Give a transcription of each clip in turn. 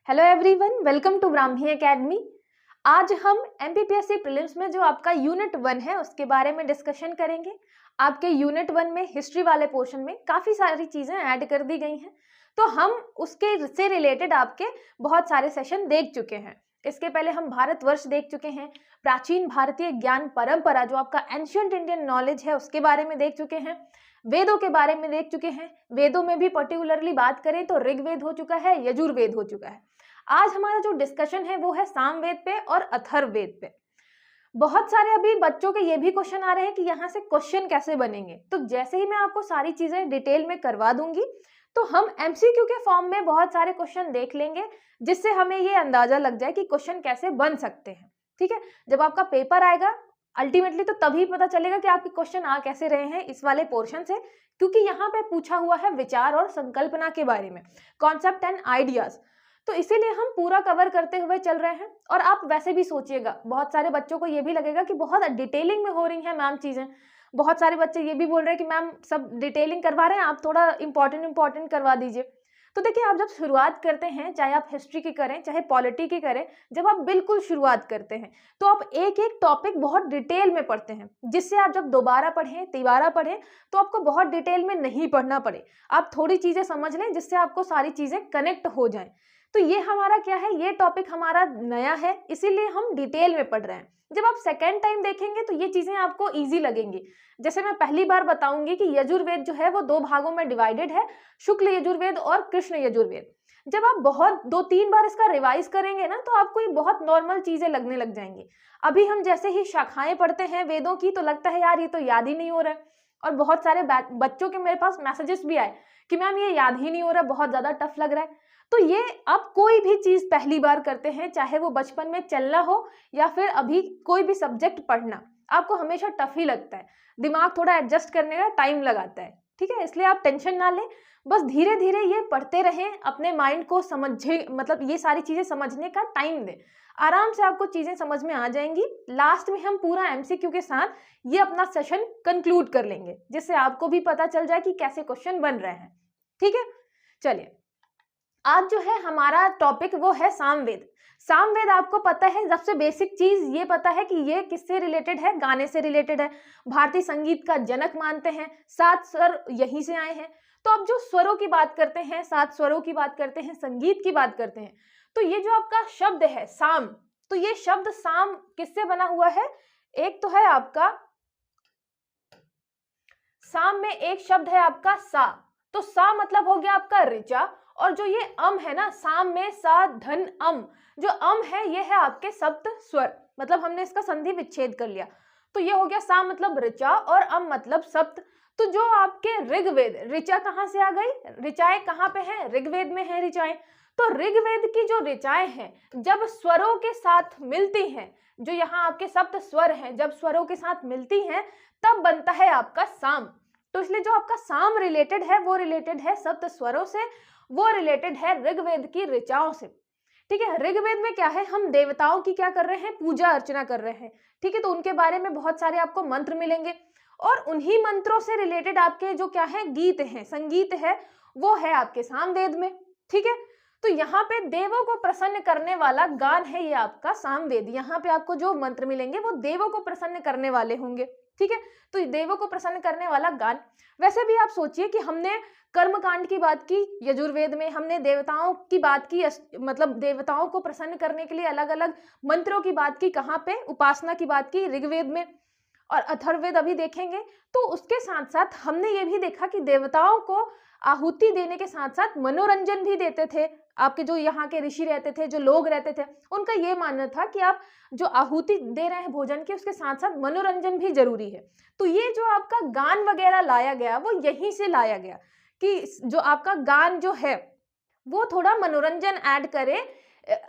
Hello everyone, welcome to Brahmi academy. आज हम MPPSC prelims में जो आपका यूनिट 1 है उसके बारे में डिस्कशन करेंगे। आपके यूनिट 1 में हिस्ट्री वाले पोर्शन में काफ़ी सारी चीज़ें ऐड कर दी गई हैं, तो हम उसके से रिलेटेड आपके बहुत सारे सेशन देख चुके हैं। इसके पहले हम भारतवर्ष देख चुके हैं, प्राचीन भारतीय ज्ञान परंपरा जो आपका एंशिएंट इंडियन नॉलेज है उसके बारे में देख चुके हैं, वेदों के बारे में देख चुके हैं। वेदों में भी पर्टिकुलरली बात करें तो ऋग्वेद हो चुका है, यजुर्वेद हो चुका है। आज हमारा जो डिस्कशन है वो है सामवेद पे और अथर्ववेद पे। बहुत सारे अभी बच्चों के ये भी क्वेश्चन आ रहे हैं कि यहाँ से क्वेश्चन कैसे बनेंगे, तो जैसे ही मैं आपको सारी चीजें डिटेल में करवा दूंगी तो हम एमसीक्यू के फॉर्म में बहुत सारे क्वेश्चन देख लेंगे, जिससे हमें ये अंदाजा लग जाए कि क्वेश्चन कैसे बन सकते हैं। ठीक है, जब आपका पेपर आएगा अल्टीमेटली तो तभी पता चलेगा कि आपके क्वेश्चन आ कैसे रहे हैं इस वाले पोर्शन से, क्योंकि यहाँ पे पूछा हुआ है विचार और संकल्पना के बारे में, कॉन्सेप्ट एंड आइडियाज। तो इसीलिए हम पूरा कवर करते हुए चल रहे हैं। और आप वैसे भी सोचिएगा, बहुत सारे बच्चों को ये भी लगेगा कि बहुत डिटेलिंग में हो रही है मैम चीजें। बहुत सारे बच्चे ये भी बोल रहे हैं कि मैम सब डिटेलिंग करवा रहे हैं, आप थोड़ा इंपॉर्टेंट करवा दीजिए। तो देखिए, आप जब शुरुआत करते हैं, चाहे आप हिस्ट्री की करें चाहे पॉलिटी की करें, जब आप बिल्कुल शुरुआत करते हैं तो आप एक एक टॉपिक बहुत डिटेल में पढ़ते हैं, जिससे आप जब दोबारा पढ़ें तिबारा पढ़ें तो आपको बहुत डिटेल में नहीं पढ़ना पड़े, आप थोड़ी चीजें समझ लें जिससे आपको सारी चीजें कनेक्ट हो जाएं। तो ये हमारा क्या है, ये टॉपिक हमारा नया है, इसीलिए हम डिटेल में पढ़ रहे हैं। जब आप सेकेंड टाइम देखेंगे तो ये चीजें आपको इजी लगेंगी। जैसे मैं पहली बार बताऊंगी कि यजुर्वेद जो है वो 2 भागों में डिवाइडेड है, शुक्ल यजुर्वेद और कृष्ण यजुर्वेद। जब आप बहुत 2-3 बार इसका रिवाइज करेंगे ना, तो आपको ये बहुत नॉर्मल चीजें लगने लग जाएंगी। अभी हम जैसे ही शाखाएं पढ़ते हैं वेदों की तो लगता है यार ये तो याद ही नहीं हो रहा है। और बहुत सारे बच्चों के मेरे पास मैसेजेस भी आए कि मैम ये याद ही नहीं हो रहा, बहुत ज्यादा टफ लग रहा है। तो ये आप कोई भी चीज पहली बार करते हैं, चाहे वो बचपन में चलना हो या फिर अभी कोई भी सब्जेक्ट पढ़ना, आपको हमेशा टफ ही लगता है, दिमाग थोड़ा एडजस्ट करने का टाइम लगाता है। ठीक है, इसलिए आप टेंशन ना लें, बस धीरे धीरे ये पढ़ते रहें, अपने माइंड को समझे, मतलब ये सारी चीजें समझने का टाइम दें, आराम से आपको चीजें समझ में आ जाएंगी। लास्ट में हम पूरा एमसीक्यू के साथ ये अपना सेशन कंक्लूड कर लेंगे, जिससे आपको भी पता चल जाए कि कैसे क्वेश्चन बन रहे हैं। ठीक है, चलिए आज जो है हमारा टॉपिक वो है सामवेद। सामवेद आपको पता है, सबसे बेसिक चीज ये पता है कि ये किससे रिलेटेड है, गाने से रिलेटेड है। भारतीय संगीत का जनक मानते हैं, 7 स्वर यहीं से आए हैं। तो अब जो स्वरों की बात करते हैं, 7 स्वरों की बात करते हैं, संगीत की बात करते हैं, तो ये जो आपका शब्द है साम, तो ये शब्द साम किससे बना हुआ है? एक तो है आपका साम में एक शब्द है आपका सा, तो सा मतलब हो गया आपका ऋचा। और जो ये अम है ना, साम में सा धन अम, जो अम है ये है आपके सप्त स्वर, मतलब हमने इसका संधि विच्छेद कर लिया। तो ये हो गया सा मतलब ऋचा और अम मतलब सप्त। तो जो आपके ऋग्वेद, ऋचा कहाँ से आ गई, ऋचाएं कहाँ पे है, ऋग्वेद में है ऋचाएं। तो ऋग्वेद की जो ऋचाएं हैं जब स्वरों के साथ मिलती हैं, जो यहाँ आपके सप्त स्वर हैं जब स्वरों के साथ मिलती हैं तब बनता है आपका साम। तो इसलिए जो आपका साम रिलेटेड है वो रिलेटेड है सप्त स्वरों से, वो रिलेटेड है ऋग्वेद की ऋचाओं से। ठीक है, ऋग्वेद में क्या है, हम देवताओं की क्या कर रहे हैं, पूजा अर्चना कर रहे हैं। ठीक है, तो उनके बारे में बहुत सारे आपको मंत्र मिलेंगे, और उन्हीं मंत्रों से रिलेटेड आपके जो क्या है गीत हैं, संगीत है, वो है आपके सामवेद में। ठीक है, तो यहाँ पे देवों को प्रसन्न करने वाला गान है ये आपका सामवेद। यहाँ पे आपको जो मंत्र मिलेंगे वो देवों को प्रसन्न करने वाले होंगे। ठीक है, तो देवों को प्रसन्न करने वाला गान। वैसे भी आप सोचिए कि हमने कर्मकांड की बात की यजुर्वेद में, हमने देवताओं की बात की, मतलब देवताओं को प्रसन्न करने के लिए अलग अलग मंत्रों की बात की, कहाँ पे, उपासना की बात की ऋग्वेद में, और अथर्ववेद अभी देखेंगे। तो उसके साथ साथ हमने ये भी देखा कि देवताओं को आहुति देने के साथ साथ मनोरंजन भी देते थे। आपके जो यहाँ के ऋषि रहते थे, जो लोग रहते थे, उनका ये मानना था कि आप जो आहुति दे रहे हैं भोजन की, उसके साथ साथ मनोरंजन भी जरूरी है। तो ये जो आपका गान वगैरह लाया गया वो यहीं से लाया गया कि जो आपका गान जो है वो थोड़ा मनोरंजन ऐड करे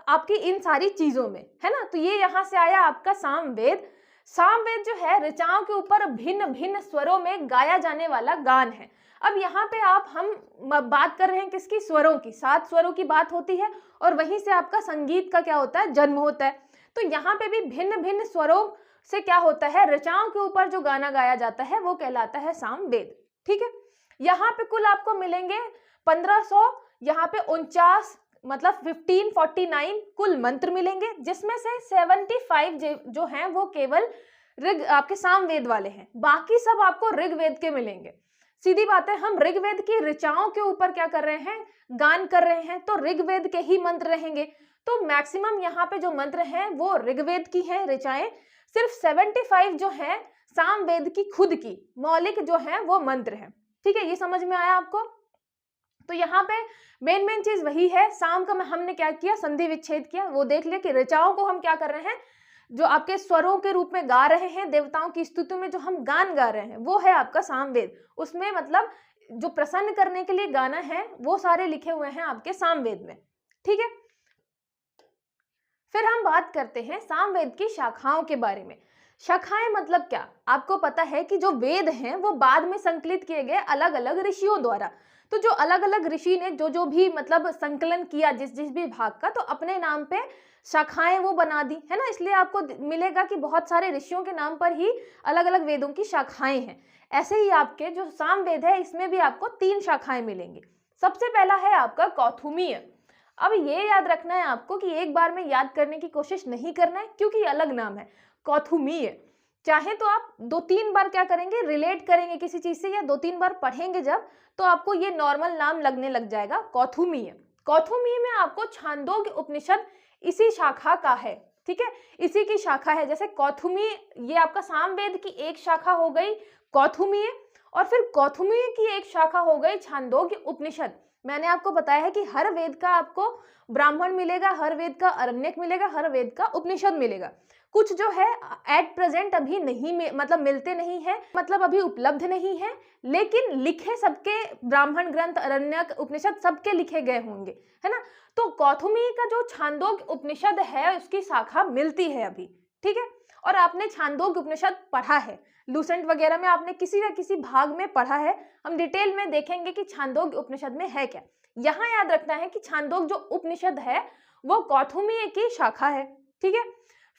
आपकी इन सारी चीजों में, है ना। तो ये यहाँ से आया आपका सामवेद। सामवेद जो है ऋचाओं के ऊपर भिन्न भिन्न स्वरों में गाया जाने वाला गान है। अब यहाँ पे हम बात कर रहे हैं किसकी, स्वरों की, 7 स्वरों की बात होती है, और वहीं से आपका संगीत का क्या होता है, जन्म होता है। तो यहाँ पे भी भिन्न भिन्न स्वरों से क्या होता है, ऋचाओं के ऊपर जो गाना गाया जाता है वो कहलाता है सामवेद। ठीक है, यहाँ पे कुल आपको मिलेंगे 1500 यहाँ पे 49 मतलब 1549 कुल मंत्र मिलेंगे, जिसमें से 75 जो हैं वो केवल ऋग आपके सामवेद वाले हैं, बाकी सब आपको ऋग्वेद के मिलेंगे। सीधी बात है, हम ऋग्वेद की ऋचाओं के ऊपर क्या कर रहे हैं, गान कर रहे हैं, तो ऋग्वेद के ही मंत्र रहेंगे। तो मैक्सिमम यहाँ पे जो मंत्र हैं वो ऋग्वेद की हैं ऋचाएं, सिर्फ 75 जो है सामवेद की खुद की मौलिक जो है वो मंत्र है। ठीक है, ये समझ में आया आपको? तो यहाँ पे मेन चीज वही है, साम का हमने क्या किया, संधि विच्छेद किया, वो देख लिया कि ऋचाओं को हम क्या कर रहे हैं, जो आपके स्वरों के रूप में गा रहे हैं, देवताओं की स्तुति में जो हम गान गा रहे हैं वो है आपका सामवेद। उसमें मतलब जो प्रसन्न करने के लिए गाना है वो सारे लिखे हुए हैं आपके सामवेद में। ठीक है, फिर हम बात करते हैं सामवेद की शाखाओं के बारे में। शाखाएं मतलब क्या, आपको पता है कि जो वेद हैं वो बाद में संकलित किए गए अलग अलग ऋषियों द्वारा। तो जो अलग अलग ऋषि ने जो भी मतलब संकलन किया जिस भी भाग का, तो अपने नाम पे शाखाएं वो बना दी है ना, इसलिए आपको मिलेगा कि बहुत सारे ऋषियों के नाम पर ही अलग अलग वेदों की शाखाएं हैं। ऐसे ही आपके जो सामवेद है इसमें भी आपको 3 शाखाएं मिलेंगी। सबसे पहला है आपका कौथुमीय। अब ये याद रखना है आपको कि एक बार में याद करने की कोशिश नहीं करना है, क्योंकि अलग नाम है कौथुमीय। चाहे तो आप 2-3 बार क्या करेंगे, रिलेट करेंगे किसी चीज से, या 2-3 बार पढ़ेंगे जब, तो आपको ये नॉर्मल नाम लगने लग जाएगा कौथुमीय। कौथुमीय में आपको छांदोग्य उपनिषद इसी शाखा का है। ठीक है, इसी की शाखा है। जैसे कौथुमीय ये आपका सामवेद की एक शाखा हो गई कौथुमीय, और फिर कौथुमीय की एक शाखा हो गई छांदोग्य उपनिषद। मैंने आपको बताया है कि हर वेद का आपको ब्राह्मण मिलेगा, हर वेद का अरण्यक मिलेगा, हर वेद का उपनिषद मिलेगा। कुछ जो है एट प्रेजेंट अभी नहीं मतलब मिलते नहीं है, मतलब अभी उपलब्ध नहीं है, लेकिन लिखे सबके ब्राह्मण ग्रंथ, अरण्यक, उपनिषद सबके लिखे गए होंगे, है ना। तो कौथुमी का जो छांदोग्य उपनिषद है उसकी शाखा मिलती है अभी। ठीक है, और आपने छांदोग्य उपनिषद पढ़ा है, लूसेंट वगैरह में आपने किसी न किसी भाग में पढ़ा है। हम डिटेल में देखेंगे कि छांदोग्य उपनिषद में है क्या। यहाँ याद रखना है कि छांदोग्य जो उपनिषद है वो कौथुमीय की शाखा है। ठीक है,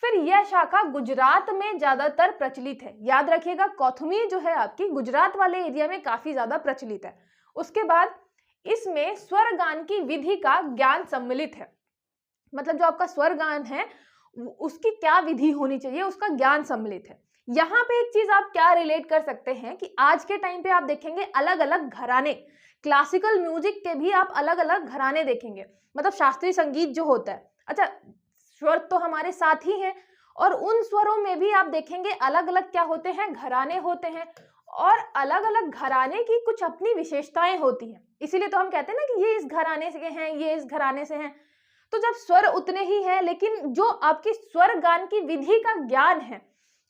फिर यह शाखा गुजरात में ज्यादातर प्रचलित है। याद रखिएगा, कौथुमीय जो है आपकी गुजरात वाले एरिया में काफी ज्यादा प्रचलित है। उसके बाद इसमें स्वर गान की विधि का ज्ञान सम्मिलित है, मतलब जो आपका स्वर गान है उसकी क्या विधि होनी चाहिए उसका ज्ञान सम्मिलित है। यहाँ पे एक चीज आप क्या रिलेट कर सकते हैं कि आज के टाइम पे आप देखेंगे अलग अलग घराने, क्लासिकल म्यूजिक के भी आप अलग अलग घराने देखेंगे, मतलब शास्त्रीय संगीत जो होता है। अच्छा, स्वर तो हमारे साथ ही हैं, और उन स्वरों में भी आप देखेंगे अलग अलग क्या होते हैं, घराने होते हैं, और अलग अलग घराने की कुछ अपनी विशेषताएं होती हैं। इसीलिए तो हम कहते हैं ना कि ये इस घराने से हैं, ये इस घराने से हैं। तो जब स्वर उतने ही हैं, लेकिन जो आपकी स्वर गान की विधि का ज्ञान है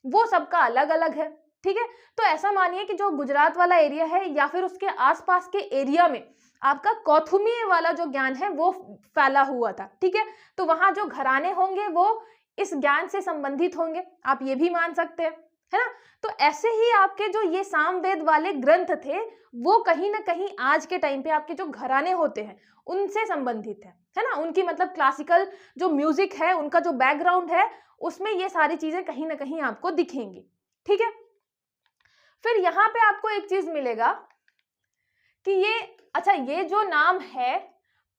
वो सबका अलग अलग है। ठीक है, तो ऐसा मानिए कि जो गुजरात वाला एरिया है या फिर उसके आसपास के एरिया में आपका कौथुमीय वाला जो ज्ञान है वो फैला हुआ था। ठीक है, तो वहां जो घराने होंगे वो इस ज्ञान से संबंधित होंगे, आप ये भी मान सकते हैं, है ना। तो ऐसे ही आपके जो ये सामवेद वाले ग्रंथ थे वो कहीं ना कहीं आज के टाइम पे आपके जो घराने होते हैं उनसे संबंधित है ना। उनकी मतलब क्लासिकल जो म्यूजिक है, उनका जो बैकग्राउंड है, उसमें ये सारी चीजें कहीं ना कहीं आपको दिखेंगी। ठीक है, फिर यहाँ पे आपको एक चीज मिलेगा कि ये, अच्छा, ये जो नाम है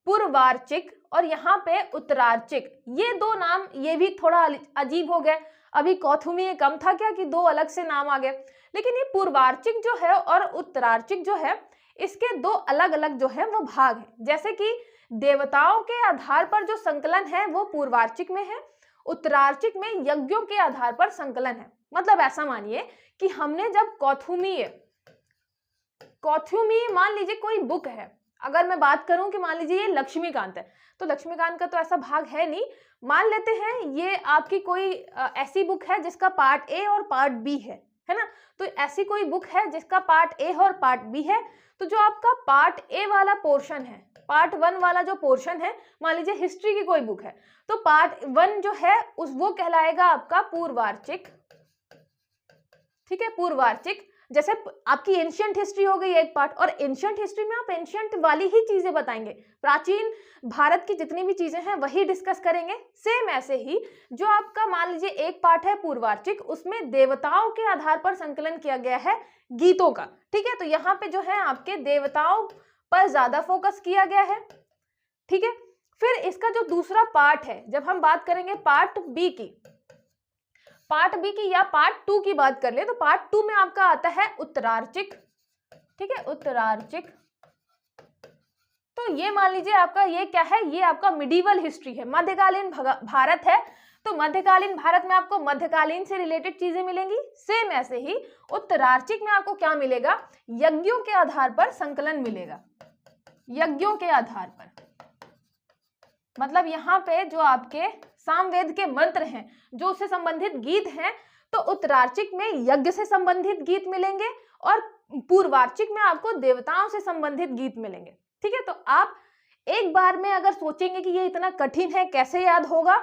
पूर्वार्चिक और यहाँ पे उत्तरार्चिक, ये दो नाम ये भी थोड़ा अजीब हो गए। अभी कौथुमीय कम था क्या कि दो अलग से नाम आ गए, लेकिन ये पूर्वार्चिक जो है और उत्तरार्चिक जो है इसके दो अलग अलग जो है वो भाग हैं। जैसे कि देवताओं के आधार पर जो संकलन है वो पूर्वार्चिक में है, उत्तरार्चिक में यज्ञों के आधार पर संकलन है। मतलब ऐसा मानिए कि हमने जब कौथुमीय मान लीजिए कोई बुक है, अगर मैं बात करूं कि मान लीजिए ये लक्ष्मीकांत है, तो लक्ष्मीकांत का तो ऐसा भाग है नहीं, मान लेते हैं ये आपकी कोई ऐसी बुक है जिसका पार्ट ए और पार्ट बी है ना। तो ऐसी कोई बुक है जिसका पार्ट ए और पार्ट बी है, तो जो आपका पार्ट ए वाला पोर्शन है, पार्ट 1 वाला जो पोर्शन है, मान लीजिए हिस्ट्री की कोई बुक है, तो पार्ट 1 जो है वो कहलाएगा आपका पूर्वार्चिक। ठीक है, पूर्वार्चिक। जैसे आपकी एंशिएंट हिस्ट्री हो गई एक पार्ट, और एंशिएंट हिस्ट्री में आप एंशिएंट वाली ही चीजें बताएंगे, प्राचीन भारत की जितनी भी चीजें हैं वही डिस्कस करेंगे। सेम ऐसे ही जो आपका मान लीजिए एक पार्ट है पूर्वार्चिक, उसमें देवताओं के आधार पर संकलन किया गया है गीतों का। ठीक है, तो यहाँ पे जो है आपके देवताओं पर ज्यादा फोकस किया गया है। ठीक है, फिर इसका जो दूसरा पार्ट है, जब हम बात करेंगे पार्ट बी की या पार्ट 2 की बात कर ले, तो पार्ट 2 में आपका आता है उत्तरार्चिक, ठीक है, उत्तरार्चिक। तो ये मान लीजिए आपका ये क्या है, ये आपका मिडिवल हिस्ट्री है, मध्यकालीन भारत है। तो मध्यकालीन भारत में आपको मध्यकालीन से रिलेटेड चीजें मिलेंगी। सेम ऐसे ही उत्तरार्चिक में आपको क्या मिलेगा, यज्ञों के आधार पर संकलन मिलेगा, यज्ञों के आधार पर। मतलब यहाँ पे जो आपके सामवेद के मंत्र हैं, जो उससे संबंधित गीत हैं, तो उत्तरार्चिक में यज्ञ से संबंधित गीत मिलेंगे और पूर्वार्चिक में आपको देवताओं से संबंधित गीत मिलेंगे। ठीक है, तो आप एक बार में अगर सोचेंगे कि ये इतना कठिन है, कैसे याद होगा,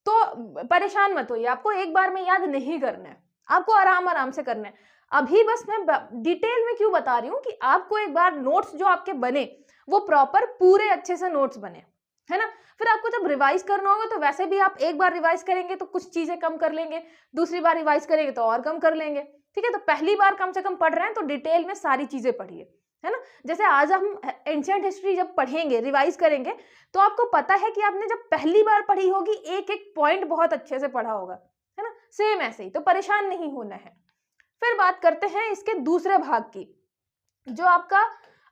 तो परेशान मत होइए, आपको एक बार में याद नहीं करना है, आपको आराम आराम से करना है। अभी बस मैं डिटेल में क्यों बता रही हूँ कि आपको एक बार नोट्स जो आपके बने वो प्रॉपर पूरे अच्छे से नोट्स बने, है ना। फिर आपको जब रिवाइज करना होगा तो वैसे भी आप एक बार रिवाइज करेंगे तो कुछ चीजें कम कर लेंगे, दूसरी बार रिवाइज करेंगे तो और कम कर लेंगे। ठीक है, तो पहली बार कम से कम पढ़ रहे हैं तो डिटेल में सारी चीजें पढ़िए, है ना। जैसे आज हम एंशिएंट हिस्ट्री जब पढ़ेंगे, रिवाइज करेंगे, तो आपको पता है कि आपने जब पहली बार पढ़ी होगी एक एक पॉइंट बहुत अच्छे से पढ़ा होगा, है ना। सेम ऐसे ही, तो परेशान नहीं होना है। फिर बात करते हैं इसके दूसरे भाग की, जो आपका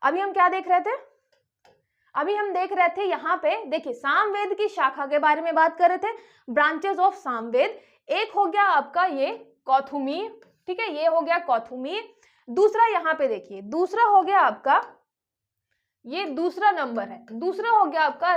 अभी हम क्या देख रहे थे, अभी हम देख रहे थे यहाँ पे देखिए सामवेद की शाखा के बारे में बात कर रहे थे, ब्रांचेस ऑफ सामवेद। एक हो गया आपका ये कौथुमी, ठीक है, ये हो गया कौथुमी। दूसरा यहाँ पे देखिए, दूसरा हो गया आपका, ये दूसरा नंबर है, दूसरा हो गया आपका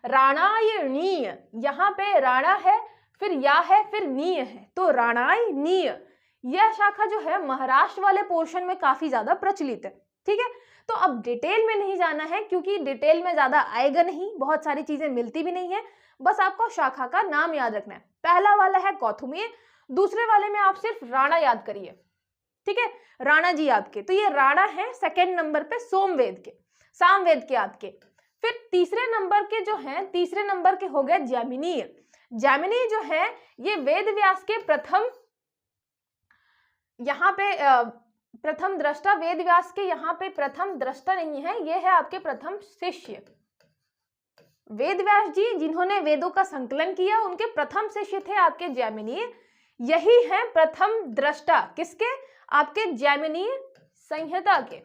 राणायणीय। यहाँ पे राणा है, फिर या है, फिर नीय है, तो राणायणीय। यह शाखा जो है महाराष्ट्र वाले पोर्शन में काफी ज्यादा प्रचलित है। ठीक है, तो अब डिटेल में नहीं जाना है क्योंकि डिटेल में ज्यादा आएगा नहीं, बहुत सारी चीजें मिलती भी नहीं है, बस आपको शाखा का नाम याद रखना है। पहला वाला है कौथुमी, दूसरे वाले में आप सिर्फ राणा याद करिए। ठीक है, राणा जी आपके, तो ये राणा है सेकेंड नंबर पे सोमवेद के, सामवेद के आपके। फिर तीसरे नंबर के जो हैं, तीसरे नंबर के हो गए जैमिनीय। जैमिनी जो है ये वेद व्यास के प्रथम, यहाँ पे प्रथम दृष्टा, वेद व्यास के यहाँ पे प्रथम दृष्टा नहीं है, ये है आपके प्रथम शिष्य। वेद व्यास जी जिन्होंने वेदों का संकलन किया, उनके प्रथम शिष्य थे आपके जैमिनी। यही है प्रथम दृष्टा किसके, आपके जैमिनी संहिता के।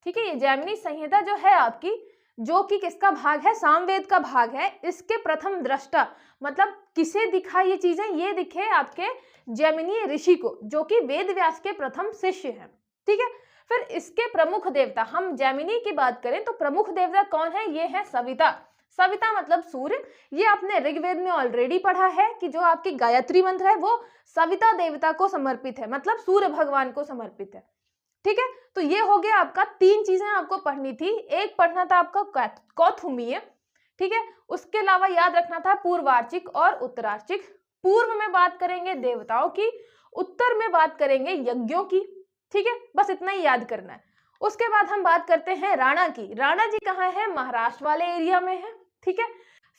ठीक है, ये जैमिनी संहिता जो है आपकी, जो कि किसका भाग है, सामवेद का भाग है, इसके प्रथम दृष्टा मतलब किसे दिखा ये चीजें, ये दिखे आपके जैमिनी ऋषि को, जो कि वेद व्यास के प्रथम शिष्य हैं। ठीक है, फिर इसके प्रमुख देवता, हम जैमिनी की बात करें तो प्रमुख देवता कौन है, ये है सविता। सविता मतलब सूर्य। ये आपने ऋग्वेद में ऑलरेडी पढ़ा है कि जो आपकी गायत्री मंत्र है वो सविता देवता को समर्पित है, मतलब सूर्य भगवान को समर्पित है। ठीक है, तो ये हो गया आपका, तीन चीजें आपको पढ़नी थी। एक पढ़ना था आपका कौथुमीय, ठीक है, उसके अलावा याद रखना था पूर्वार्चिक और उत्तरार्चिक। पूर्व में बात करेंगे देवताओं की, उत्तर में बात करेंगे यज्ञों की। ठीक है, बस इतना ही याद करना है। उसके बाद हम बात करते हैं राणा की। राणा जी कहाँ है, महाराष्ट्र वाले एरिया में है। ठीक है,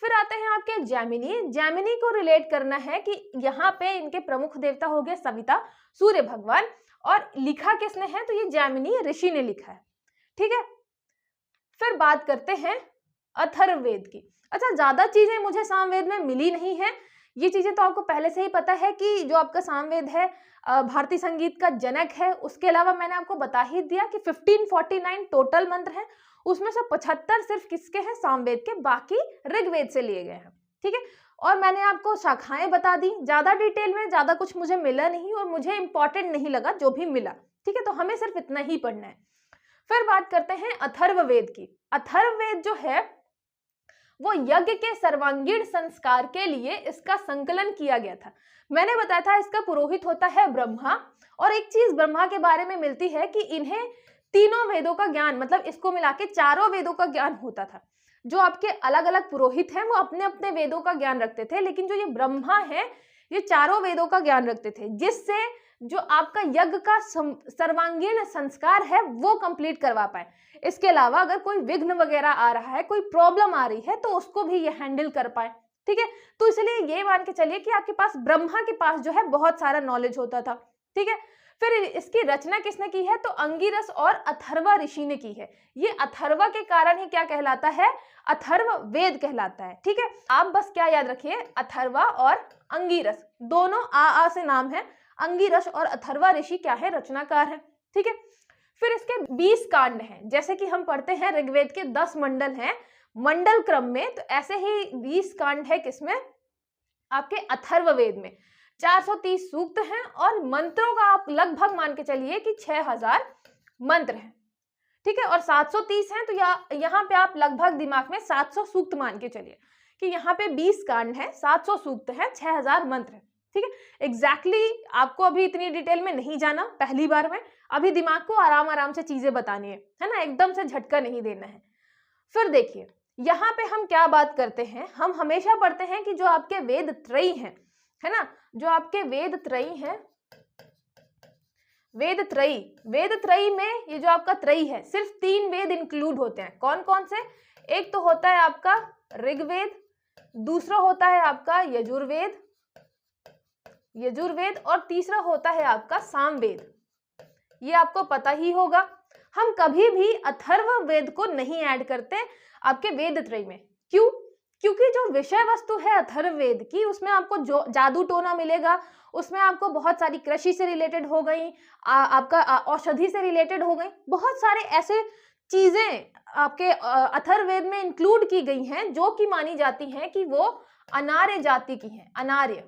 फिर आते हैं आपके जैमिनी। जैमिनी को रिलेट करना है कि यहाँ पे इनके प्रमुख देवता हो गए सविता, सूर्य भगवान, और लिखा किसने है, तो ये जैमिनी ऋषि ने लिखा है। ठीक है, फिर बात करते हैं अथर्ववेद की। अच्छा, ज्यादा चीजें मुझे सामवेद में मिली नहीं है, ये चीजें तो आपको पहले से ही पता है कि जो आपका सामवेद है भारतीय संगीत का जनक है। उसके अलावा मैंने आपको बता ही दिया कि 1549 टोटल मंत्र हैं, उसमें से 75 सिर्फ किसके हैं, सामवेद के, बाकी ऋग्वेद से लिए गए हैं। ठीक है, और मैंने आपको शाखाएं बता दी, ज्यादा डिटेल में ज्यादा कुछ मुझे मिला नहीं और मुझे इंपॉर्टेंट नहीं लगा जो भी मिला। ठीक है, तो हमें सिर्फ इतना ही पढ़ना है। फिर बात करते हैं अथर्ववेद की। अथर्ववेद जो है वो यज्ञ के सर्वांगीण संस्कार के लिए इसका संकलन किया गया था। मैंने बताया था इसका पुरोहित होता है ब्रह्मा, और एक चीज ब्रह्मा के बारे में मिलती है कि इन्हें तीनों वेदों का ज्ञान, मतलब इसको मिला के चारों वेदों का ज्ञान होता था। जो आपके अलग अलग पुरोहित हैं वो अपने अपने वेदों का ज्ञान रखते थे, लेकिन जो ये ब्रह्मा है ये चारों वेदों का ज्ञान रखते थे, जिससे जो आपका यज्ञ का सर्वांगीण संस्कार है वो कंप्लीट करवा पाए। इसके अलावा अगर कोई विघ्न वगैरह आ रहा है, कोई प्रॉब्लम आ रही है, तो उसको भी ये हैंडल कर पाए। ठीक है, तो इसलिए ये मान के चलिए कि आपके पास ब्रह्मा के पास जो है बहुत सारा नॉलेज होता था। ठीक है, फिर इसकी रचना किसने की है? तो अंगिरस और अथर्वा ऋषि ने की है। ये अथर्वा के कारण ही क्या कहलाता है? अथर्व वेद कहलाता है। ठीक है, आप बस क्या याद रखिए, अथर्वा और अंगिरस दोनों आ से नाम है। अंगिरस और अथर्वा ऋषि क्या है? रचनाकार है। ठीक है, फिर इसके 20 कांड हैं। जैसे कि हम पढ़ते हैं ऋग्वेद के 10 मंडल हैं मंडल क्रम में, तो ऐसे ही 20 कांड है किसमें? आपके अथर्ववेद में। 430 सूक्त हैं और मंत्रों का आप लगभग मान के चलिए कि 6000 मंत्र हैं। ठीक है, और 730 हैं, तो यहाँ पे आप लगभग दिमाग में 700 सूक्त मान के चलिए कि यहाँ पे 20 कांड है, 700 सूक्त है, 6000 मंत्र है। ठीक है, एग्जैक्टली आपको अभी इतनी डिटेल में नहीं जाना पहली बार में, अभी दिमाग को आराम आराम से चीजें बतानी है ना, एकदम से झटका नहीं देना है। फिर देखिए यहाँ पे हम क्या बात करते हैं, हम हमेशा पढ़ते हैं कि जो आपके वेद त्रयी हैं, है ना, जो आपके वेद त्रयी हैं, वेद त्रयी में ये जो आपका त्रयी है, सिर्फ 3 वेद इंक्लूड होते हैं। कौन कौन से? एक तो होता है आपका ऋग्वेद, दूसरा होता है आपका यजुर्वेद और तीसरा होता है आपका सामवेद। ये आपको पता ही होगा। हम कभी भी अथर्ववेद को नहीं ऐड करते आपके वेद त्रयी में। क्यों? क्योंकि जो विषय वस्तु है अथर्ववेद की, उसमें आपको जो जादू टोना मिलेगा, उसमें आपको बहुत सारी कृषि से रिलेटेड हो गई, आपका औषधि से रिलेटेड हो गई, बहुत सारे ऐसे चीजें आपके अथर्ववेद में इंक्लूड की गई हैं जो कि मानी जाती हैं कि वो अनार्य जाति की हैं। अनार्य,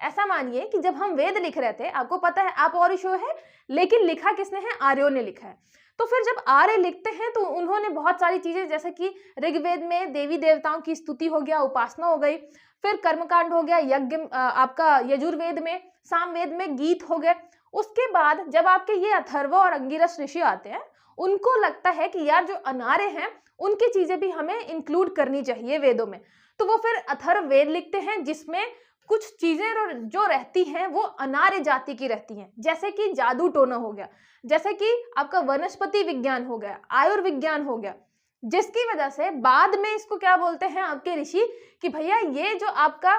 ऐसा मानिए कि जब हम वेद लिख रहे थे, आपको पता है आप और शो है, लेकिन लिखा किसने है? आर्यों ने लिखा है। तो फिर जब आर्य लिखते हैं तो उन्होंने बहुत सारी चीजें, जैसे कि ऋग्वेद में देवी देवताओं की स्तुति हो गया, उपासना हो गई, फिर कर्मकांड हो गया, यज्ञ आपका यजुर्वेद में, सामवेद में गीत हो गए। उसके बाद जब आपके ये अथर्वा और अंगिरस ऋषि आते हैं, उनको लगता है कि यार जो अनार्य हैं उनकी चीजें भी हमें इंक्लूड करनी चाहिए वेदों में। तो वो फिर अथर्ववेद लिखते हैं जिसमें कुछ चीजें जो रहती हैं वो अनार्य जाति की रहती हैं, जैसे कि जादू टोना हो गया, जैसे कि आपका वनस्पति विज्ञान हो गया, आयुर्विज्ञान हो गया, जिसकी वजह से बाद में इसको क्या बोलते हैं आपके ऋषि कि भैया ये जो आपका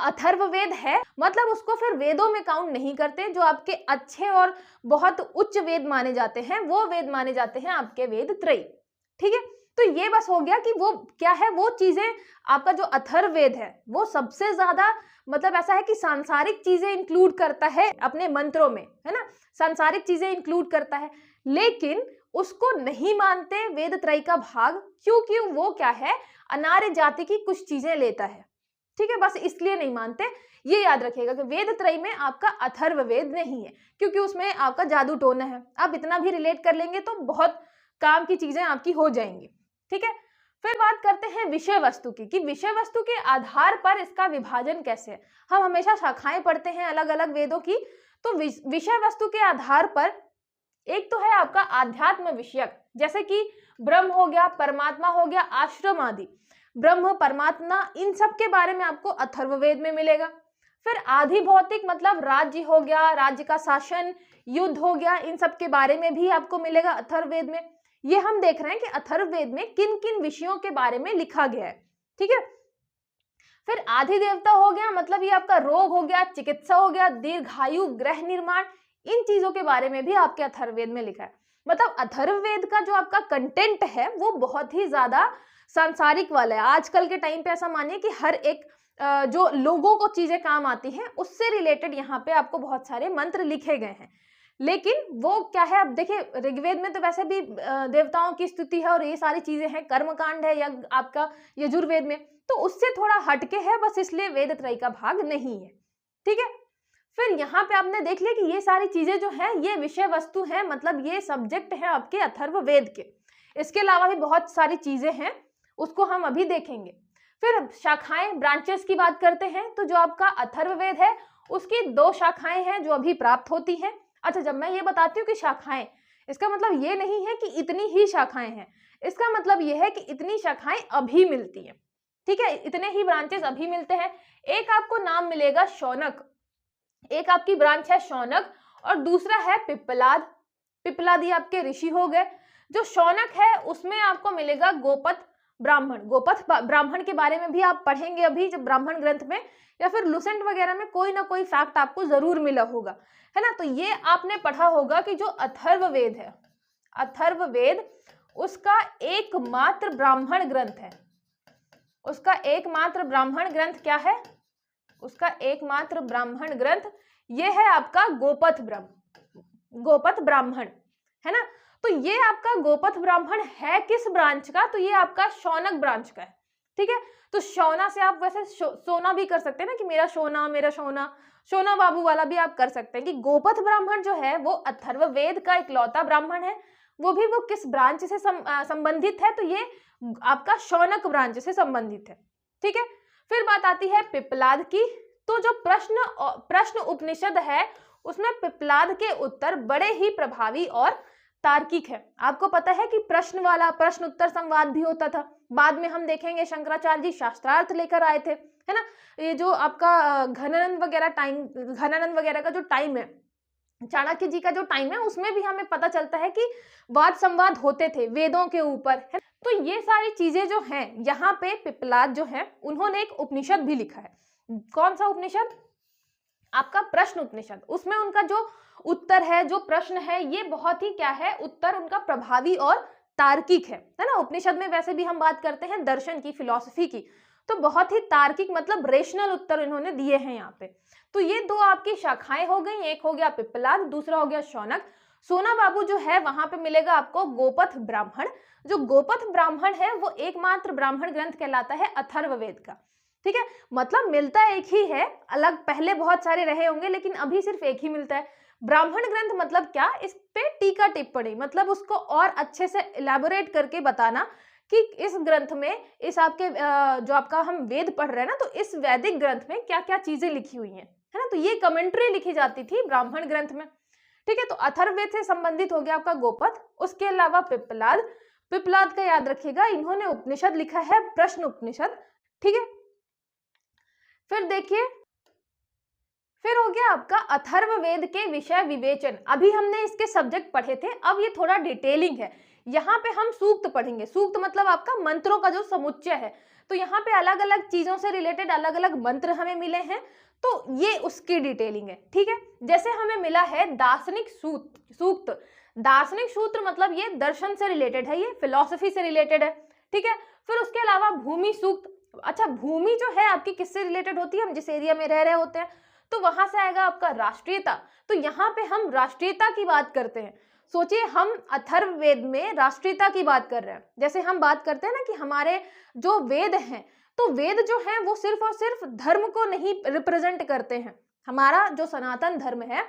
अथर्ववेद है, मतलब उसको फिर वेदों में काउंट नहीं करते। जो आपके अच्छे और बहुत उच्च वेद माने जाते हैं वो वेद माने जाते हैं आपके वेद त्रयी। ठीक है, तो ये बस हो गया कि वो क्या है, वो चीजें आपका जो अथर्ववेद है वो सबसे ज्यादा मतलब ऐसा है कि सांसारिक चीजें इंक्लूड करता है अपने मंत्रों में, है ना, सांसारिक चीजें इंक्लूड करता है, लेकिन उसको नहीं मानते वेद त्रयी का भाग, क्योंकि वो क्या है, अनार्य जाति की कुछ चीजें लेता है। ठीक है, बस इसलिए नहीं मानते। ये याद रखिएगा कि वेद त्रयी में आपका अथर्ववेद नहीं है, क्योंकि उसमें आपका जादू टोना है। आप इतना भी रिलेट कर लेंगे तो बहुत काम की चीजें आपकी हो जाएंगी। ठीक है, फिर बात करते हैं विषय वस्तु की, कि विषय वस्तु के आधार पर इसका विभाजन कैसे है। हम हमेशा शाखाएं पढ़ते हैं अलग अलग वेदों की, तो विषय वस्तु के आधार पर एक तो है आपका आध्यात्म विषयक, जैसे कि ब्रह्म हो गया, परमात्मा हो गया, आश्रम आदि, ब्रह्म परमात्मा, इन सब के बारे में आपको अथर्ववेद में मिलेगा। फिर आधि भौतिक मतलब राज्य हो गया, राज्य का शासन, युद्ध हो गया, इन सब के बारे में भी आपको मिलेगा अथर्ववेद में। ये हम देख रहे हैं कि अथर्ववेद में किन किन विषयों के बारे में लिखा गया है। ठीक है, फिर आधि देवता हो गया, मतलब ये आपका रोग हो गया, चिकित्सा हो गया, दीर्घायु, ग्रह निर्माण, इन चीजों के बारे में भी आपके अथर्ववेद में लिखा है। मतलब अथर्ववेद का जो आपका कंटेंट है वो बहुत ही ज्यादा सांसारिक वाला है। आजकल के टाइम पे ऐसा मानिए कि हर एक जो लोगों को चीजें काम आती हैं उससे रिलेटेड यहाँ पे आपको बहुत सारे मंत्र लिखे गए हैं। लेकिन वो क्या है, अब देखिए ऋग्वेद में तो वैसे भी देवताओं की स्तुति है और ये सारी चीजें हैं, कर्मकांड है या आपका यजुर्वेद में, तो उससे थोड़ा हटके है, बस इसलिए वेद त्रयी का भाग नहीं है। ठीक है, फिर यहाँ पे आपने देख लिया कि ये सारी चीजें जो है ये विषय वस्तु है, मतलब ये सब्जेक्ट है आपके अथर्ववेद के। इसके अलावा भी बहुत सारी चीजें हैं, उसको हम अभी देखेंगे। फिर शाखाएं, ब्रांचेस की बात करते हैं, तो जो आपका अथर्ववेद है उसकी 2 शाखाएं हैं जो अभी प्राप्त होती हैं। अच्छा, जब मैं ये बताती हूँ कि शाखाएं, इसका मतलब ये नहीं है कि इतनी ही शाखाएं हैं, इसका मतलब ये है कि इतनी शाखाएं अभी मिलती हैं। ठीक है, इतने ही ब्रांचेस अभी मिलते हैं। एक आपको नाम मिलेगा शौनक, एक आपकी ब्रांच है शौनक, और दूसरा है पिप्पलाद। पिप्पलाद ये आपके ऋषि हो गए। जो शौनक है उसमें आपको मिलेगा गोपत, ब्राह्मण, गोपथ ब्राह्मण के बारे में भी आप पढ़ेंगे अभी जब ब्राह्मण ग्रंथ में, या फिर लुसेंट वगैरह में कोई ना कोई फैक्ट आपको जरूर मिला होगा, है ना। तो ये आपने पढ़ा होगा कि जो अथर्ववेद है, अथर्ववेद उसका एकमात्र ब्राह्मण ग्रंथ है। उसका एकमात्र ब्राह्मण ग्रंथ क्या है? उसका एकमात्र ब्राह्मण ग्रंथ ये है आपका गोपथ ब्राह्मण, है ना। तो ये आपका गोपथ ब्राह्मण है किस ब्रांच का? तो ये आपका शौनक ब्रांच का है, ठीक है। तो शौना से आप वैसे सोना भी कर सकते हैं ना, कि मेरा सोना, मेरा सोना, सोना बाबू वाला भी आप कर सकते हैं। कि गोपथ ब्राह्मण जो है वो अथर्ववेद का इकलौता ब्राह्मण है, वो भी वो किस ब्रांच से संबंधित है? तो ये आपका शौनक ब्रांच से संबंधित है, ठीक है। फिर बात आती है पिप्पलाद की। तो जो प्रश्न उपनिषद है उसमें पिप्पलाद के उत्तर बड़े ही प्रभावी और तार्किक है। आपको पता है कि प्रश्न वाला प्रश्न उत्तर संवाद भी होता था। बाद में हम देखेंगे शंकराचार्य जी शास्त्रार्थ लेकर आए थे, है ना। ये जो आपका घनानंद वगैरह का जो टाइम है, चाणक्य जी का जो टाइम है, उसमें भी हमें पता चलता है कि वाद संवाद होते थे वेदों के ऊपर, है। तो ये सारी चीजें जो हैं, यहाँ पे पिप्पलाद जो है उन्होंने एक उपनिषद भी लिखा है। कौन सा उपनिषद? आपका प्रश्न उपनिषद। उसमें उनका जो उत्तर है, जो प्रश्न है, ये बहुत ही क्या है, उत्तर उनका प्रभावी और तार्किक है ना। उपनिषद में वैसे भी हम बात करते हैं दर्शन की, फिलॉसफी की, तो बहुत ही तार्किक मतलब रेशनल उत्तर इन्होंने दिए हैं यहाँ पे। तो ये दो आपकी शाखाएं हो गई, एक हो गया पिप्पलाद, दूसरा हो गया शौनक। सोना बाबू जो है वहां पे मिलेगा आपको गोपथ ब्राह्मण। जो गोपथ ब्राह्मण है वो एकमात्र ब्राह्मण ग्रंथ कहलाता है अथर्ववेद का, ठीक है। मतलब मिलता एक ही है, अलग पहले बहुत सारे रहे होंगे लेकिन अभी सिर्फ एक ही मिलता है। ब्राह्मण ग्रंथ मतलब क्या? इस पे टीका टिप्पणी, मतलब उसको और अच्छे से इलैबोरेट करके बताना कि इस ग्रंथ में, इस आपके जो आपका हम वेद पढ़ रहे हैं ना, तो इस वैदिक ग्रंथ में क्या क्या चीजें लिखी हुई हैं, है ना। तो ये कमेंट्री लिखी जाती थी ब्राह्मण ग्रंथ में, ठीक है। तो अथर्ववेद से संबंधित हो गया आपका गोपथ। उसके अलावा पिप्पलाद का याद रखिएगा, इन्होंने उपनिषद लिखा है, प्रश्न उपनिषद, ठीक है। फिर देखिए, फिर हो गया आपका अथर्ववेद के विषय विवेचन। अभी हमने इसके सब्जेक्ट पढ़े थे, अब ये थोड़ा डिटेलिंग है। यहाँ पे हम सूक्त पढ़ेंगे। सूक्त मतलब आपका मंत्रों का जो समुच्चय है। तो यहाँ पे अलग अलग चीजों से रिलेटेड अलग अलग मंत्र हमें मिले हैं, तो ये उसकी डिटेलिंग है, ठीक है। जैसे हमें मिला है दार्शनिक सूक्त। दार्शनिक सूत्र मतलब ये दर्शन से रिलेटेड है, ये फिलॉसफी से रिलेटेड है, ठीक है। फिर उसके अलावा भूमि सूक्त। अच्छा, भूमि जो है आपकी किससे रिलेटेड होती है? हम जिस एरिया में रह रहे होते हैं, तो वहां से आएगा आपका राष्ट्रीयता। तो यहाँ पे हम राष्ट्रीयता की बात करते हैं। सोचिए, हम अथर्ववेद में राष्ट्रीयता की बात कर रहे हैं। जैसे हम बात करते हैं ना कि हमारे जो वेद हैं, तो वेद जो हैं वो सिर्फ और सिर्फ धर्म को नहीं रिप्रेजेंट करते हैं। हमारा जो सनातन धर्म है,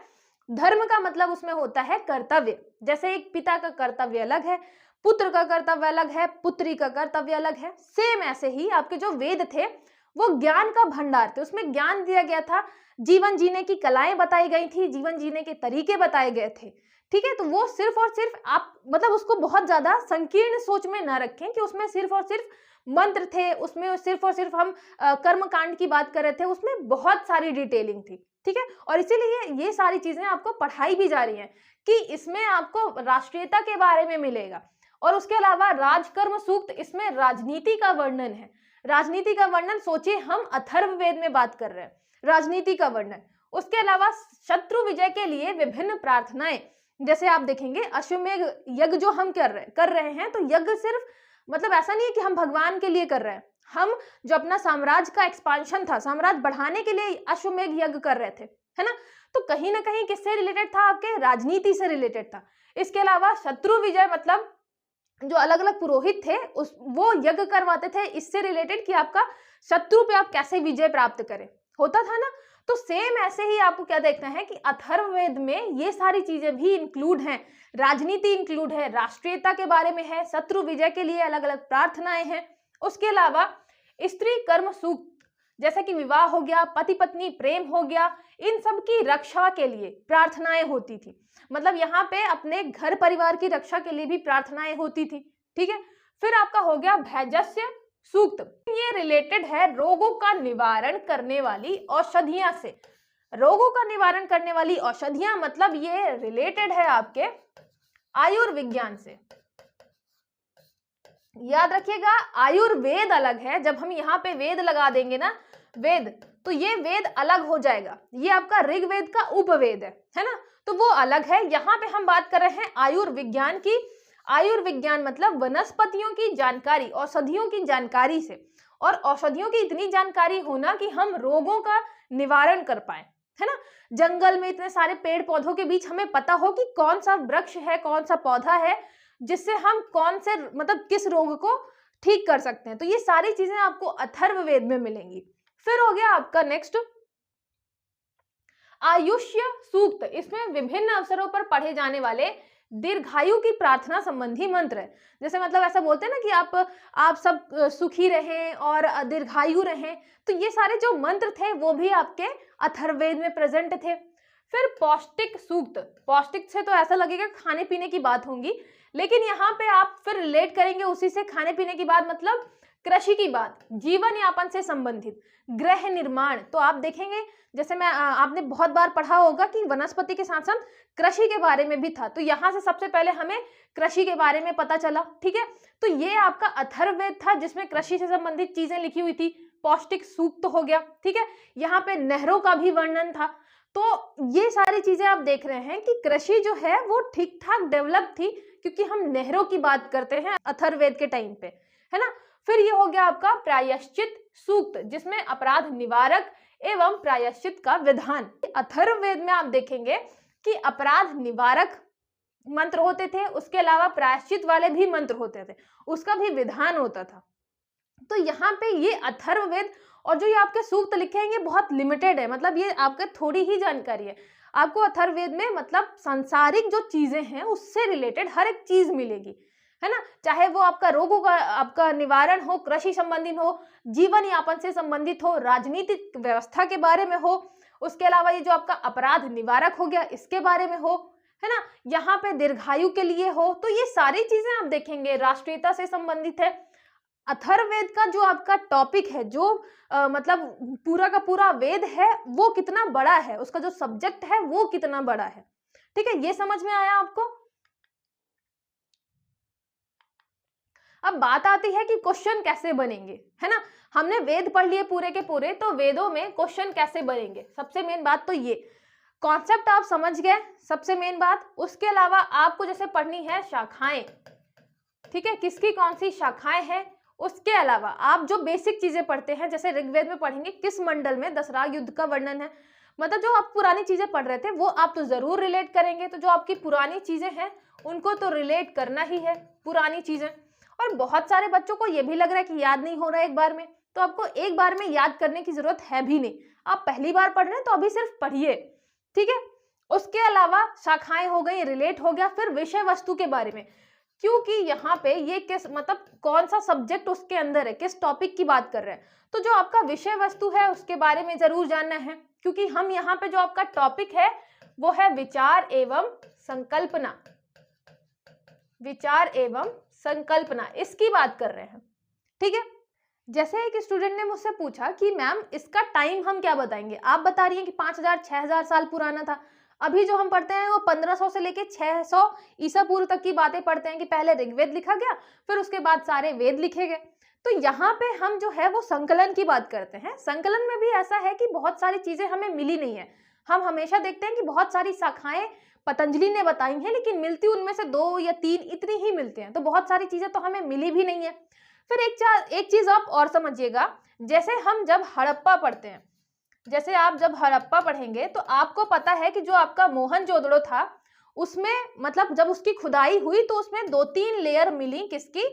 धर्म का मतलब उसमें होता है कर्तव्य। जैसे एक पिता का कर्तव्य अलग है, पुत्र का कर्तव्य अलग है, पुत्री का कर्तव्य अलग है। सेम ऐसे ही आपके जो वेद थे वो ज्ञान का भंडार थे, उसमें ज्ञान दिया गया था, जीवन जीने की कलाएं बताई गई थी, जीवन जीने के तरीके बताए गए थे, ठीक है। तो वो सिर्फ और सिर्फ आप मतलब उसको बहुत ज्यादा संकीर्ण सोच में ना रखें कि उसमें सिर्फ और सिर्फ मंत्र थे, उसमें सिर्फ और सिर्फ हम कर्म कांड की बात कर रहे थे, उसमें बहुत सारी डिटेलिंग थी, ठीक है। और इसीलिए ये सारी चीजें आपको पढ़ाई भी जा रही हैं कि इसमें आपको राष्ट्रीयता के बारे में मिलेगा। और उसके अलावा राजकर्म सूक्त, इसमें राजनीति का वर्णन है। राजनीति का वर्णन, सोचिए हम अथर्ववेद में बात कर रहे हैं, राजनीति का वर्णन। उसके अलावा शत्रु विजय के लिए विभिन्न प्रार्थनाएं, जैसे आप देखेंगे अश्वमेध यज्ञ जो हम कर रहे हैं, तो यज्ञ सिर्फ मतलब ऐसा नहीं है कि हम भगवान के लिए कर रहे हैं, हम जो अपना साम्राज्य का एक्सपांशन था, साम्राज्य बढ़ाने के लिए अश्वमेध यज्ञ कर रहे थे, है ना। तो कहीं ना कहीं किससे रिलेटेड था? आपके राजनीति से रिलेटेड था। इसके अलावा शत्रु विजय मतलब जो अलग अलग पुरोहित थे उस वो यज्ञ करवाते थे, इससे रिलेटेड कि आपका शत्रु पे आप कैसे विजय प्राप्त करें, होता था ना। तो सेम ऐसे ही आपको क्या देखना है कि अथर्ववेद में ये सारी चीजें भी इंक्लूड हैं, राजनीति इंक्लूड है, राष्ट्रीयता के बारे में है, शत्रु विजय के लिए अलग अलग प्रार्थनाएं हैं। उसके अलावा स्त्री कर्म सूक्त, जैसे कि विवाह हो गया, पति पत्नी प्रेम हो गया, इन सब की रक्षा के लिए प्रार्थनाएं होती थी। मतलब यहाँ पे अपने घर परिवार की रक्षा के लिए भी प्रार्थनाएं होती थी, ठीक है। फिर आपका हो गया भैजस्य सूक्त, ये रिलेटेड है रोगों का निवारण करने वाली औषधियां से। रोगों का निवारण करने वाली औषधियां मतलब ये रिलेटेड है आपके आयुर्विज्ञान से। याद रखिएगा, आयुर्वेद अलग है। जब हम यहाँ पे वेद लगा देंगे ना, वेद, तो ये वेद अलग हो जाएगा, ये आपका ऋग्वेद का उपवेद है ना, तो वो अलग है। यहाँ पे हम बात कर रहे हैं आयुर्विज्ञान की। आयुर्विज्ञान मतलब वनस्पतियों की जानकारी, औषधियों की जानकारी से, और औषधियों की इतनी जानकारी होना कि हम रोगों का निवारण कर पाए, है ना। जंगल में इतने सारे पेड़ पौधों के बीच हमें पता हो कि कौन सा वृक्ष है, कौन सा पौधा है जिससे हम कौन से मतलब किस रोग को ठीक कर सकते हैं। तो ये सारी चीजें आपको अथर्ववेद में मिलेंगी। फिर हो गया आपका नेक्स्ट आयुष्य सूक्त। इसमें विभिन्न अवसरों पर पढ़े जाने वाले दीर्घायु की प्रार्थना संबंधी मंत्र है। जैसे मतलब ऐसा बोलते हैं ना कि आप सब सुखी रहें और दीर्घायु रहें, तो ये सारे जो मंत्र थे वो भी आपके अथर्ववेद में प्रेजेंट थे। फिर पौष्टिक सूक्त, पौष्टिक से तो ऐसा लगेगा खाने पीने की बात होंगी, लेकिन यहाँ पे आप फिर रिलेट करेंगे उसी से खाने पीने की बात, मतलब कृषि की बात, जीवन यापन से संबंधित, गृह निर्माण। तो आप देखेंगे जैसे आपने बहुत बार पढ़ा होगा कि वनस्पति के साथ साथ कृषि के बारे में भी था, तो यहाँ से सबसे पहले हमें कृषि के बारे में पता चला, ठीक है। तो ये आपका अथर्ववेद था जिसमें कृषि से संबंधित चीजें लिखी हुई थी। पौष्टिक सूक्त हो गया, ठीक है। यहाँ पे नहरों का भी वर्णन था। तो ये सारी चीजें आप देख रहे हैं कि कृषि जो है वो ठीक ठाक डेवलप थी, क्योंकि हम नहरों की बात करते हैं अथर्ववेद के टाइम पे, है ना। फिर ये हो गया आपका प्रायश्चित सूक्त, जिसमें अपराध निवारक एवं प्रायश्चित का विधान। अथर्ववेद में आप देखेंगे कि अपराध निवारक मंत्र होते थे, उसके अलावा प्रायश्चित वाले भी मंत्र होते थे, उसका भी विधान होता था। तो यहाँ पे ये अथर्ववेद और जो ये आपके सूक्त लिखे हैं ये बहुत लिमिटेड है, मतलब ये आपके थोड़ी ही जानकारी है। आपको अथर्ववेद में मतलब सांसारिक जो चीजें हैं उससे रिलेटेड हर एक चीज मिलेगी, है ना। चाहे वो आपका रोगों का आपका निवारण हो, कृषि संबंधित हो, जीवन यापन से संबंधित हो, राजनीतिक व्यवस्था के बारे में हो, उसके अलावा ये जो आपका अपराध निवारक हो गया इसके बारे में हो, है ना, यहाँ पे दीर्घायु के लिए हो। तो ये सारी चीजें आप देखेंगे राष्ट्रीयता से संबंधित है। अथर्ववेद का जो आपका टॉपिक है, जो मतलब पूरा का पूरा वेद है वो कितना बड़ा है, उसका जो सब्जेक्ट है वो कितना बड़ा है, ठीक है। ये समझ में आया आपको। अब बात आती है कि क्वेश्चन कैसे बनेंगे, है ना। हमने वेद पढ़ लिए पूरे के पूरे, तो वेदों में क्वेश्चन कैसे बनेंगे, सबसे मेन बात तो ये कॉन्सेप्ट आप समझ गए, सबसे मेन बात। उसके अलावा आपको जैसे पढ़नी है शाखाएं, ठीक है, किसकी कौन सी शाखाएं हैं। उसके अलावा आप जो बेसिक चीजें पढ़ते हैं, जैसे ऋग्वेद में पढ़ेंगे किस मंडल में दशराग युद्ध का वर्णन है, मतलब जो आप पुरानी चीजें पढ़ रहे थे वो आप तो जरूर रिलेट करेंगे। तो जो आपकी पुरानी चीजें हैं उनको तो रिलेट करना ही है, पुरानी चीजें। और बहुत सारे बच्चों को ये भी लग रहा है कि याद नहीं हो रहा है एक बार में, तो आपको एक बार में याद करने की जरूरत है भी नहीं। आप पहली बार पढ़ रहे हैं तो अभी सिर्फ पढ़िए, ठीक है। उसके अलावा शाखाएं हो गई, रिलेट हो गया। फिर विषय वस्तु के बारे में, क्योंकि यहाँ पे ये किस मतलब कौन सा सब्जेक्ट उसके अंदर है, किस टॉपिक की बात कर रहे हैं, तो जो आपका विषय वस्तु है उसके बारे में जरूर जानना है। क्योंकि हम यहाँ पे जो आपका टॉपिक है वो है विचार एवं संकल्पना, विचार एवं संकल्पना, इसकी बात कर रहे हैं, ठीक है। जैसे एक स्टूडेंट ने मुझसे पूछा कि मैम इसका टाइम हम क्या बताएंगे, आप बता रही हैं कि 5000 6000 साल पुराना था, अभी जो हम पढ़ते हैं वो 1500 से लेके 600 ईसा पूर्व तक की बातें पढ़ते हैं कि पहले ऋग्वेद लिखा गया फिर उसके बाद सारे वेद लिखे गए। तो यहाँ पे हम जो है वो संकलन की बात करते हैं। संकलन में भी ऐसा है कि बहुत सारी चीजें हमें मिली नहीं है। हम हमेशा देखते हैं कि बहुत सारी शाखाएं पतंजलि ने बताई हैं, लेकिन मिलती उनमें से 2 या 3 इतनी ही मिलती हैं, तो बहुत सारी चीजें तो हमें मिली भी नहीं है। फिर एक चीज आप और समझिएगा, जैसे हम जब हड़प्पा पढ़ते हैं, जैसे आप जब हड़प्पा पढ़ेंगे तो आपको पता है कि जो आपका मोहनजोदड़ो था उसमें मतलब जब उसकी खुदाई हुई तो उसमें 2-3 लेयर मिली, किसकी,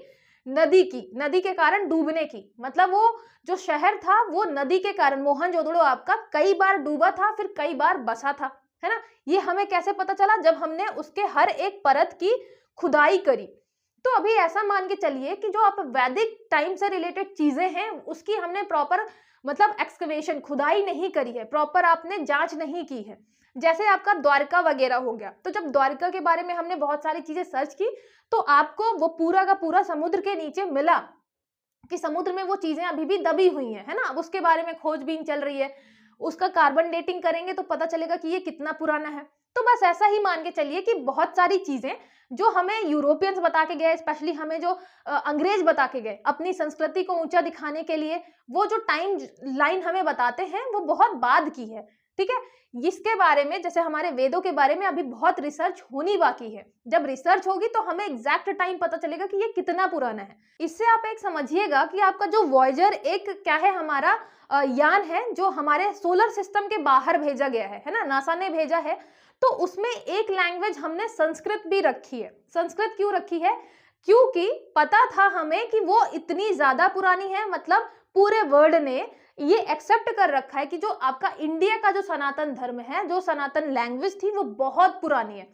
नदी की, नदी के कारण डूबने की। मतलब वो जो शहर था वो नदी के कारण, मोहनजोदड़ो आपका कई बार डूबा था फिर कई बार बसा था, है ना। ये हमें कैसे पता चला, जब हमने उसके हर एक परत की खुदाई करी। तो अभी ऐसा मान के चलिए कि जो आप वैदिक टाइम से रिलेटेड चीजें हैं उसकी हमने प्रॉपर मतलब एक्सकवेशन, खुदाई नहीं करी है, प्रॉपर आपने जांच नहीं की है। जैसे आपका द्वारका वगैरह हो गया, तो जब द्वारका के बारे में हमने बहुत सारी चीजें सर्च की तो आपको वो पूरा का पूरा समुद्र के नीचे मिला कि समुद्र में वो चीजें अभी भी दबी हुई हैं, है ना। अब उसके बारे में खोजबीन चल रही है। उसका कार्बन डेटिंग करेंगे तो पता चलेगा कि ये कितना पुराना है। तो बस ऐसा ही मान के चलिए कि बहुत सारी चीजें जो हमें यूरोपियंस बता के गए, स्पेशली हमें जो अंग्रेज बता के गए अपनी संस्कृति को ऊंचा दिखाने के लिए, वो जो टाइम लाइन हमें बताते हैं वो बहुत बाद की है। ठीक है, इसके बारे में जैसे हमारे वेदों के बारे में अभी बहुत रिसर्च होनी बाकी है। जब रिसर्च होगी तो हमें एग्जैक्ट टाइम पता चलेगा कि ये कितना पुराना है। इससे आप एक समझिएगा कि आपका जो वॉयेजर एक क्या है, हमारा यान है जो हमारे सोलर सिस्टम के बाहर भेजा गया है ना, नासा ने भेजा है। तो उसमें एक लैंग्वेज हमने संस्कृत भी रखी है। संस्कृत क्यों रखी है? क्योंकि पता था हमें कि वो इतनी ज्यादा पुरानी है, मतलब पूरे वर्ल्ड ने ये एक्सेप्ट कर रखा है कि जो आपका इंडिया का जो सनातन धर्म है, जो सनातन लैंग्वेज थी, वो बहुत पुरानी है।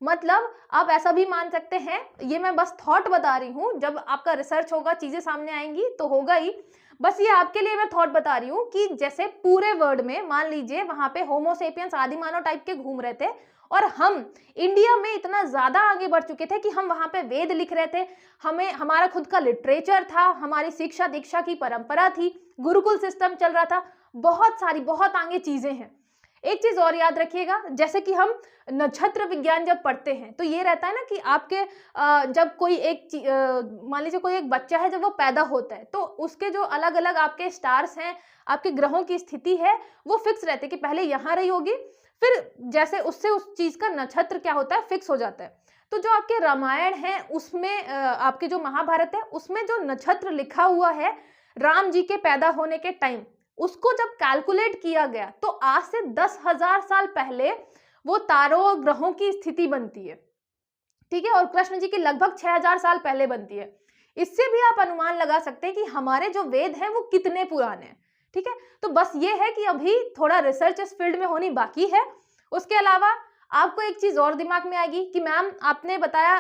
मतलब आप ऐसा भी मान सकते हैं, ये मैं बस थॉट बता रही हूँ, जब आपका रिसर्च होगा चीजें सामने आएंगी तो होगा ही। बस ये आपके लिए मैं थॉट बता रही हूँ कि जैसे पूरे वर्ल्ड में मान लीजिए वहां पे होमोसेपियंस आदिमानव टाइप के घूम रहे थे, और हम इंडिया में इतना ज्यादा आगे बढ़ चुके थे कि हम वहां पे वेद लिख रहे थे, हमें हमारा खुद का लिटरेचर था, हमारी शिक्षा दीक्षा की परंपरा थी, गुरुकुल सिस्टम चल रहा था, बहुत सारी बहुत आगे चीजें हैं। एक चीज और याद रखिएगा, जैसे कि हम नक्षत्र विज्ञान जब पढ़ते हैं तो ये रहता है ना कि आपके जब कोई एक मान लीजिए कोई एक बच्चा है, जब वो पैदा होता है तो उसके जो अलग अलग आपके स्टार्स हैं, आपके ग्रहों की स्थिति है, वो फिक्स रहते हैं कि पहले यहाँ रही होगी, फिर जैसे उससे उस चीज का नक्षत्र क्या होता है फिक्स हो जाता है। तो जो आपके रामायण है उसमें आपके जो महाभारत है उसमें जो नक्षत्र लिखा हुआ है राम जी के पैदा होने के टाइम, उसको जब कैलकुलेट किया गया तो आज से 10,000 साल पहले वो तारों और ग्रहों की स्थिति बनती है। ठीक है, और कृष्ण जी की लगभग 6,000 साल पहले बनती है। इससे भी आप अनुमान लगा सकते हैं कि हमारे जो वेद हैं वो कितने पुराने हैं। ठीक है, तो बस ये है कि अभी थोड़ा रिसर्च इस फील्ड में होनी बाकी है। उसके अलावा आपको एक चीज और दिमाग में आएगी कि मैम आपने बताया,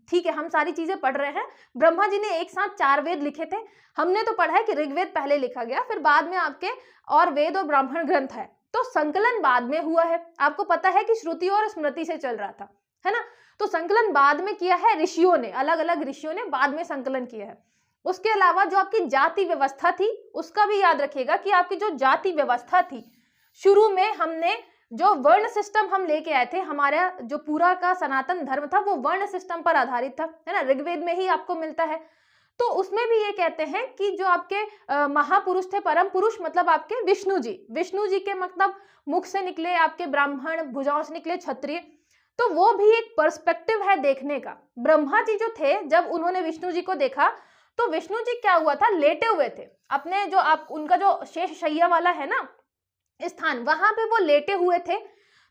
ठीक है हम सारी चीजें पढ़ रहे हैं, ब्रह्मा जी ने एक साथ 4 वेद लिखे थे, हमने तो पढ़ा है कि ऋग्वेद पहले लिखा गया, फिर बाद में आपके और वेद और ब्राह्मण ग्रंथ है, तो संकलन बाद में हुआ है। आपको पता है कि श्रुति और स्मृति से चल रहा था, है ना, तो संकलन बाद में किया है ऋषियों ने, अलग अलग ऋषियों ने बाद में संकलन किया है। उसके अलावा जो आपकी जाति व्यवस्था थी उसका भी याद रखिएगा कि आपकी जो जाति व्यवस्था थी, शुरू में हमने जो वर्ण सिस्टम हम लेके आए थे, हमारा जो पूरा का सनातन धर्म था वो वर्ण सिस्टम पर आधारित था, है ना, ऋग्वेद में ही आपको मिलता है। तो उसमें भी ये कहते हैं कि जो आपके महापुरुष थे, परम पुरुष मतलब आपके विष्णु जी के मतलब मुख से निकले आपके ब्राह्मण, भुजाओं से निकले क्षत्रिय, तो वो भी एक पर्सपेक्टिव है देखने का। ब्रह्मा जी जो थे जब उन्होंने विष्णु जी को देखा तो विष्णु जी क्या हुआ था, लेटे हुए थे अपने जो आप उनका जो शेष शैया वाला है ना स्थान, वहां पे वो लेटे हुए थे।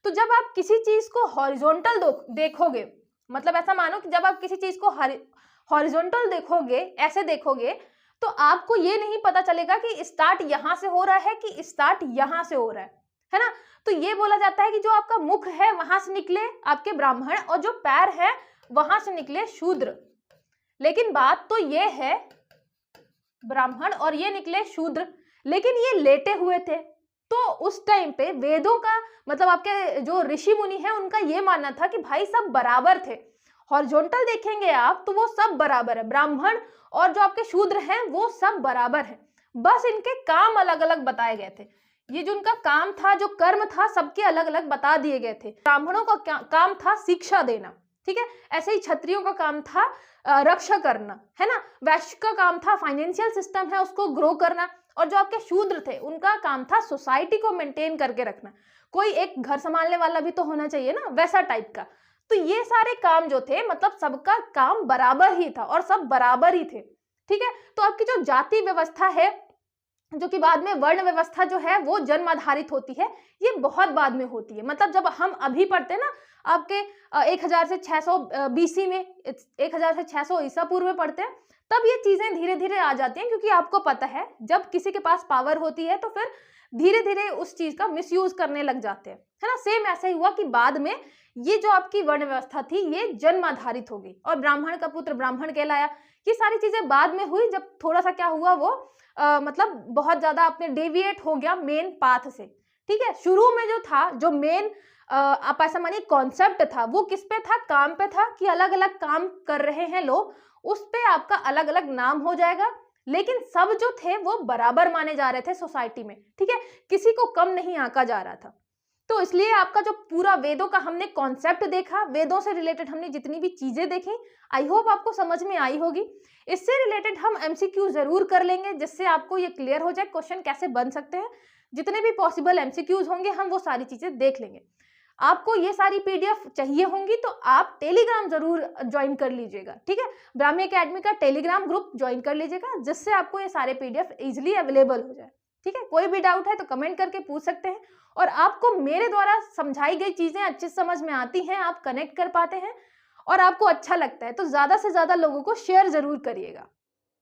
तो जब आप किसी चीज को हॉरिजॉन्टल देखोगे, मतलब ऐसा मानो कि जब आप किसी चीज को हॉरिजॉन्टल देखोगे, ऐसे देखोगे, तो आपको ये नहीं पता चलेगा कि स्टार्ट यहां से हो रहा है कि स्टार्ट यहां से हो रहा है ना। तो ये बोला जाता है कि जो आपका मुख है वहां से निकले आपके ब्राह्मण और जो पैर है वहां से निकले शूद्र। लेकिन बात तो ये है, ब्राह्मण और ये निकले शूद्र, लेकिन ये लेटे हुए थे। तो उस टाइम पे वेदों का मतलब आपके जो ऋषि मुनि हैं उनका ये मानना था कि भाई सब बराबर थे। हॉरिजॉन्टल देखेंगे आप तो वो सब बराबर है, ब्राह्मण और जो आपके शूद्र हैं वो सब बराबर हैं, बस इनके काम अलग अलग बताए गए थे। ये जो उनका काम था, जो कर्म था, सबके अलग अलग बता दिए गए थे। ब्राह्मणों का काम था शिक्षा देना, ठीक है, ऐसे ही क्षत्रियों का काम था रक्षा करना, है ना, वैश्य का काम था फाइनेंशियल सिस्टम है उसको ग्रो करना, और जो आपके शूद्र थे उनका काम था सोसाइटी को मेंटेन करके रखना। कोई एक घर संभालने वाला भी तो होना चाहिए ना, वैसा टाइप का। तो ये सारे काम जो थे मतलब सबका काम बराबर ही था और सब बराबर ही थे। ठीक है, तो आपकी जो जाति व्यवस्था है, जो कि बाद में वर्ण व्यवस्था जो है वो जन्म आधारित होती है, ये बहुत बाद में होती है। मतलब जब हम अभी पढ़ते हैं ना आपके 1000 से 600 BC में, 1000 से 600 ईसा पूर्व में पढ़ते हैं, तब ये चीजें धीरे धीरे आ जाती हैं, क्योंकि आपको पता है जब किसी के पास पावर होती है तो फिर धीरे धीरे उस चीज का मिसयूज करने लग जाते हैं, है ना। सेम ऐसा ही हुआ कि बाद में ये जो आपकी वर्ण व्यवस्था थी ये जन्म आधारित हो गई और ब्राह्मण का पुत्र ब्राह्मण कहलाया। ये सारी चीजें बाद में हुई जब थोड़ा सा क्या हुआ वो मतलब बहुत ज्यादा अपने डेविएट हो गया मेन पाथ से। ठीक है, शुरू में जो था, जो मेन आप ऐसा मानिए कॉन्सेप्ट था, वो किस पे था, काम पे था कि अलग अलग काम कर रहे हैं लोग, उस पे आपका अलग अलग नाम हो जाएगा। लेकिन सब जो थे वो बराबर माने जा रहे थे सोसाइटी में, ठीक है, किसी को कम नहीं आंका जा रहा था। तो इसलिए आपका जो पूरा वेदों का हमने कॉन्सेप्ट देखा, वेदों से रिलेटेड हमने जितनी भी चीजें देखी, आई होप आपको समझ में आई होगी। इससे रिलेटेड हम एमसीक्यू जरूर कर लेंगे, जिससे आपको ये क्लियर हो जाए क्वेश्चन कैसे बन सकते हैं। जितने भी पॉसिबल एमसीक्यूज होंगे हम वो सारी चीजें देख लेंगे। आपको ये सारी पीडीएफ चाहिए होंगी तो आप टेलीग्राम जरूर ज्वाइन कर लीजिएगा, ठीक है, ब्राह्मी एकेडमी का टेलीग्राम ग्रुप ज्वाइन कर लीजिएगा, जिससे आपको ये सारे पीडीएफ इजिली अवेलेबल हो जाए, ठीक है। कोई भी डाउट है तो कमेंट करके पूछ सकते हैं, और आपको मेरे द्वारा समझाई गई चीजें अच्छे समझ में आती हैं, आप कनेक्ट कर पाते हैं और आपको अच्छा लगता है तो ज्यादा से ज्यादा लोगों को शेयर जरूर करिएगा।